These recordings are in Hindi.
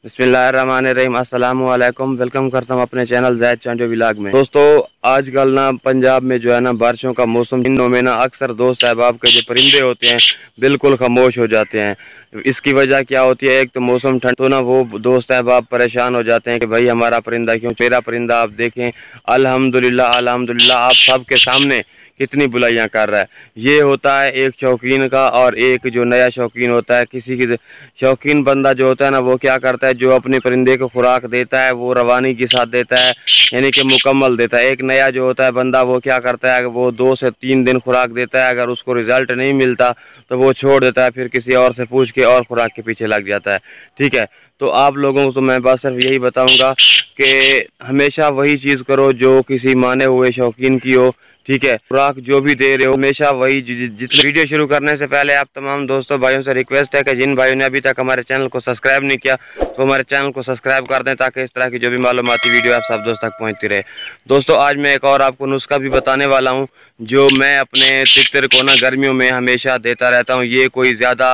बिस्मिल्लाहिर्रहमानिर्रहीम। अस्सलाम वालेकुम। वेलकम करता हूँ अपने चैनल जैद चांडो व्लॉग में। दोस्तों, आजकल ना पंजाब में जो है ना बारिशों का मौसम, इन दिनों में ना अक्सर दोस्त अहबाब के जो परिंदे होते हैं बिल्कुल खामोश हो जाते हैं। इसकी वजह क्या होती है? एक तो मौसम ठंड, तो ना वो दोस्त अहबाब परेशान हो जाते हैं कि भाई हमारा परिंदा क्यों, मेरा परिंदा आप देखें अल्हम्दुलिल्लाह अल्हम्दुलिल्लाह आप सबके सामने कितनी बुलाइयाँ कर रहा है। ये होता है एक शौकीन का, और एक जो नया शौकीन होता है, किसी की शौकीन बंदा जो होता है ना वो क्या करता है, जो अपने परिंदे को खुराक देता है वो रवानी के साथ देता है, यानी कि मुकम्मल देता है। एक नया जो होता है बंदा वो क्या करता है, वो 2 से 3 दिन खुराक देता है, अगर उसको रिजल्ट नहीं मिलता तो वो छोड़ देता है, फिर किसी और से पूछ के और खुराक के पीछे लग जाता है। ठीक है, तो आप लोगों को तो मैं बस सिर्फ यही बताऊंगा कि हमेशा वही चीज़ करो जो किसी माने हुए शौकीन की हो। ठीक है, खुराक जो भी दे रहे हो हमेशा वही। जितने वीडियो शुरू करने से पहले आप तमाम दोस्तों भाइयों से रिक्वेस्ट है कि जिन भाइयों ने अभी तक हमारे चैनल को सब्सक्राइब नहीं किया तो हमारे चैनल को सब्सक्राइब कर दें, ताकि इस तरह की जो भी मालूमाती वीडियो आप सब दोस्त तक पहुंचती रहे। दोस्तों, आज मैं एक और आपको नुस्खा भी बताने वाला हूं जो मैं अपने तितर को ना गर्मियों में हमेशा देता रहता हूं। ये कोई ज़्यादा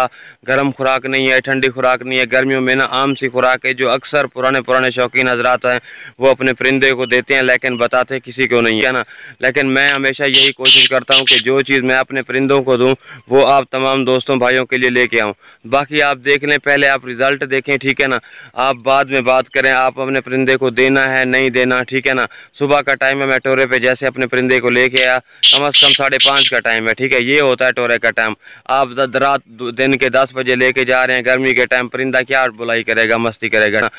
गर्म खुराक नहीं है, ठंडी खुराक नहीं है, गर्मियों में ना आम सी खुराक है जो अक्सर पुराने पुराने शौकीन हजरात हैं वो अपने परिंदे को देते हैं, लेकिन बताते किसी को नहीं है ना। लेकिन मैं हमेशा यही कोशिश करता हूं कि जो चीज़ मैं अपने परिंदों को दूं वो आप तमाम दोस्तों भाइयों के लिए लेके आऊं। बाकी आप देख लें, पहले आप रिज़ल्ट देखें, ठीक है ना। आप बाद में बात करें आप अपने परिंदे को देना है नहीं देना, ठीक है ना। सुबह का टाइम है, मैं टोरे पे जैसे अपने परिंदे को लेके आया, कम से कम 5:30 का टाइम है, ठीक है, ये होता है टोरे का टाइम। आप रात दिन के 10 बजे लेके जा रहे हैं, गर्मी के टाइम परिंदा क्या बुलाई करेगा, मस्ती करेगा ना।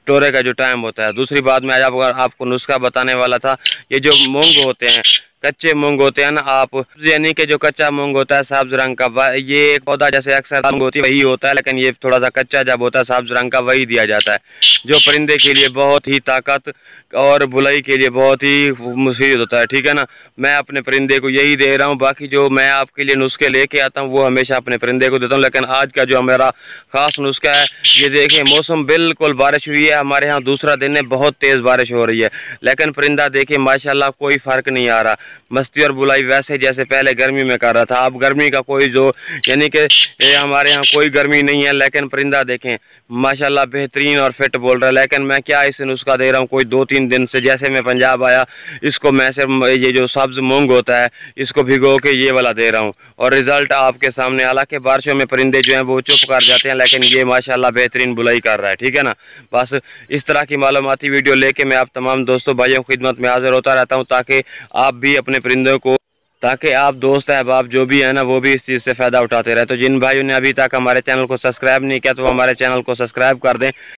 टोरे का जो टाइम होता है। दूसरी बात मैं आज आपको नुस्खा बताने वाला था। ये जो मूंग होते हैं, कच्चे मूंग होते हैं ना, आप यानी कि जो कच्चा मूंग होता है सब्ज रंग का, ये एक पौधा जैसे अक्सर मूंग होती है वही होता है, लेकिन ये थोड़ा सा कच्चा जब होता है सब्ज रंग का, वही दिया जाता है, जो परिंदे के लिए बहुत ही ताकत और बुलाई के लिए बहुत ही मुफीद होता है। ठीक है ना, मैं अपने परिंदे को यही दे रहा हूँ। बाकी जो मैं आपके लिए नुस्खे लेके आता हूँ वो हमेशा अपने परिंदे को देता हूँ। लेकिन आज का जो हमारा खास नुस्खा है, ये देखें, मौसम बिल्कुल बारिश हुई है हमारे यहाँ, दूसरा दिन है, बहुत तेज़ बारिश हो रही है, लेकिन परिंदा देखें माशाल्लाह कोई फ़र्क नहीं आ रहा। मस्ती और बुलाई वैसे जैसे पहले गर्मी में कर रहा था। अब गर्मी का कोई जो, यानी कि हमारे यहाँ कोई गर्मी नहीं है, लेकिन परिंदा देखें माशाल्लाह बेहतरीन और फिट बोल रहा है। लेकिन मैं क्या इसे नुस्खा दे रहा हूँ, कोई 2-3 दिन से जैसे मैं पंजाब आया, इसको मैं सिर्फ ये जो सब्ज मूंग होता है इसको भिगो के ये वाला दे रहा हूँ, और रिजल्ट आपके सामने। हालांकि बारिशों में परिंदे जो हैं वो चुप कर जाते हैं, लेकिन ये माशाल्लाह बेहतरीन बुलाई कर रहा है। ठीक है ना, बस इस तरह की मालूमाती वीडियो लेके मैं आप तमाम दोस्तों भाइयों की खिदमत में हाजिर होता रहता हूँ, ताकि आप भी अपने परिंदों को, ताकि आप दोस्त अहबाब जो भी है ना वो भी इस चीज़ से फ़ायदा उठाते रहे। तो जिन भाइयों ने अभी तक हमारे चैनल को सब्सक्राइब नहीं किया तो वो हमारे चैनल को सब्सक्राइब कर दें,